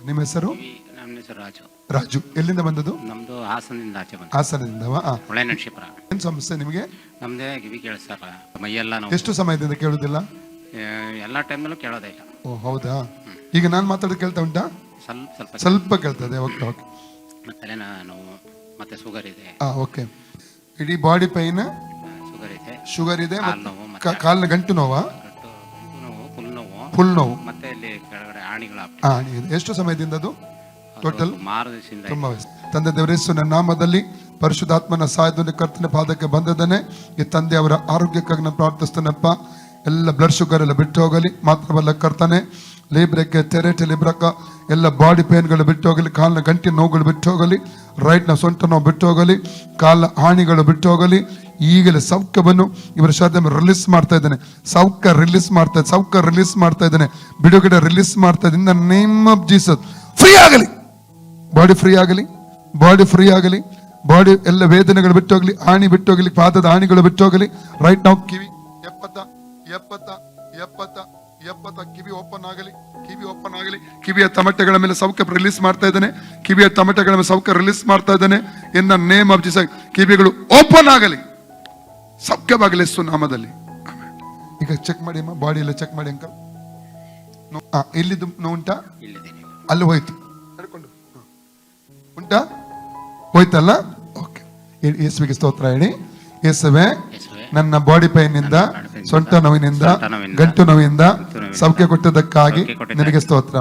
ನಿಮ್ಮ ಹೆಸರು? ನಮ್ಮ ಹೆಸರು ರಾಜು. ರಾಜು. ಎಲ್ಲಿಂದ ಬಂದದ್ದು? ನಮ್ದು ಹಾಸನದಿಂದ ಆಚೆ ಬಂದು. ಹಾಸನದಿಂದವಾ? ಹೊಳೆ ನರಸೀಪುರ. ಏನ್ ಸಮಸ್ಯೆ ನಿಮಗೆ? ನಮ್ದೇ ಕಿವಿ ಕೇಳಿಸ್ತಾರ, ಮೈಯೆಲ್ಲ ನೋವು. ಎಷ್ಟು ಸಮಯದಿಂದ ಕೇಳುದಿಲ್ಲ? ಎಲ್ಲ ಟೈಮ್ನಲ್ಲೂ ಕೇಳೋದೇ ಇಲ್ಲ. ಓ ಹೌದಾ? ಈಗ ನಾನು ಮಾತಾಡೋದು ಕೇಳ್ತಾ ಉಂಟಾ? ಸ್ವಲ್ಪ ಸ್ವಲ್ಪ ಕೇಳ್ತದೆ. Okay okay. ತಲೆ ನೋವು ಮತ್ತೆ ಶುಗರ್ ಇದೆ. ಓಕೆ. ಇಡೀ ಬಾಡಿ ಪೈನ್, ಶುಗರ್ ಇದೆ, ಕಾಲಿನ ಗಂಟು ನೋವಾ? ನೋವು, ಫುಲ್ ನೋವು ಮತ್ತೆ ಇಲ್ಲಿ ಕೆಳಗಡೆ ಆಣಿಗಳ. ಎಷ್ಟು ಸಮಯದಿಂದ ಅದು? ಟೋಟಲ್ 6 ದಿವಸದಿಂದ. ತುಂಬಾ ತಂದೆ ದೇವರೇಸುವಿನ ನಾಮದಲ್ಲಿ ಪರಿಶುದ್ಧಾತ್ಮನ ಸಹಾಯದಿಂದ ಕರ್ತನ ಪಾದಕ್ಕೆ ಬಂದದನೆ. ಈ ತಂದೆ ಅವರ ಆರೋಗ್ಯಕ್ಕಾಗಿ ನಾನು ಪ್ರಾರ್ಥಿಸ್ತೇನಪ್ಪ. ಎಲ್ಲ ಬ್ಲಡ್ ಶುಗರ್ ಎಲ್ಲ ಬಿಟ್ಟು ಹೋಗಲಿ. ಮಾತ್ರವಲ್ಲ ಕರ್ತನೆ, ಲೇಬ್ರಕ್ಕೆ ತೆರೆಟೆ ಲಿಬ್ರಕ ಎಲ್ಲ ಬಾಡಿ ಪೇನ್ಗಳು ಬಿಟ್ಟು ಹೋಗಲಿ. ಕಾಲಿನ ಗಂಟೆ ನೋವುಗಳು ಬಿಟ್ಟು ಹೋಗಲಿ. ರೈಟ್ನ ಸೊಂಟ ನೋವು ಬಿಟ್ಟು ಹೋಗಲಿ. ಕಾಲ ಹಾನಿಗಳು ಬಿಟ್ಟು ಹೋಗಲಿ. ಈಗಲೇ ಸೌಖ್ಯವನ್ನು ಇವರ ಶ್ರದ್ಧೆ ರಿಲೀಸ್ ಮಾಡ್ತಾ ಇದ್ದೇನೆ. ಸೌಖ್ಯ ರಿಲೀಸ್ ಮಾಡ್ತಾ ಇದ್ದೇನೆ. ಬಿಡುಗಡೆ ರಿಲೀಸ್ ಮಾಡ್ತಾ ಇದ್ದೇನೆ. In the name of Jesus. Free ಆಗಲಿ, ಬಾಡಿ ಫ್ರೀ ಆಗಲಿ, ಬಾಡಿ ಫ್ರೀ ಆಗಲಿ. ಬಾಡಿ ಎಲ್ಲ ವೇದನೆಗಳು ಬಿಟ್ಟು ಹೋಗಲಿ, ಹಾನಿ ಬಿಟ್ಟು ಹೋಗಲಿ, ಪಾದದ ಹಾನಿಗಳು ಬಿಟ್ಟು ಹೋಗಲಿ. ರೈಟ್ ನಾವು ಕಿವಿ 70 ಕಿವಿ ಓಪನ್ ಆಗಲಿ, ಕಿವಿಯ ತಮಟೆಗಳ ಮೇಲೆ ಸೌಖ್ಯ ರಿಲೀಸ್ ಮಾಡ್ತಾ ಇದ್ದೇನೆ. ಕಿವಿಯ ತಮಟೆಗಳ ಮೇಲೆ ಸೌಖ್ಯ ರಿಲೀಸ್ ಮಾಡ್ತಾ ಇದ್ದೇನೆ. In the name of Jesus. ಕಿವಿಗಳು ಓಪನ್ ಆಗಲಿ, ಸೌಖ್ಯವಾಗಲಿ ಯೇಸು ನಾಮದಲ್ಲಿ. ಈಗ ಚೆಕ್ ಮಾಡಿ ಅಮ್ಮ, ಬಾಡಿ ಎಲ್ಲ ಚೆಕ್ ಮಾಡಿ ಅಂಕಲ್. ಇಲ್ಲಿದ್ದು ನೋವು ಉಂಟಾ? ಅಲ್ಲಿ ಹೋಯ್ತು, ಉಂಟಾ? ಹೋಯ್ತಲ್ಲ? ಓಕೆ. ಯೇಸುವಿಗೆ ಸ್ತೋತ್ರ ಹೇಳಿ. ಯೇಸುವೆ, ನನ್ನ ಬಾಡಿ ಪೈನಿಂದ, ಸೊಂಟ ನೋವಿನಿಂದ, ಗಂಟು ನೋವಿನಿಂದ ಸೌಖ್ಯ ಕೊಟ್ಟದಕ್ಕಾಗಿ ನಿನಗೆ ಸ್ತೋತ್ರ.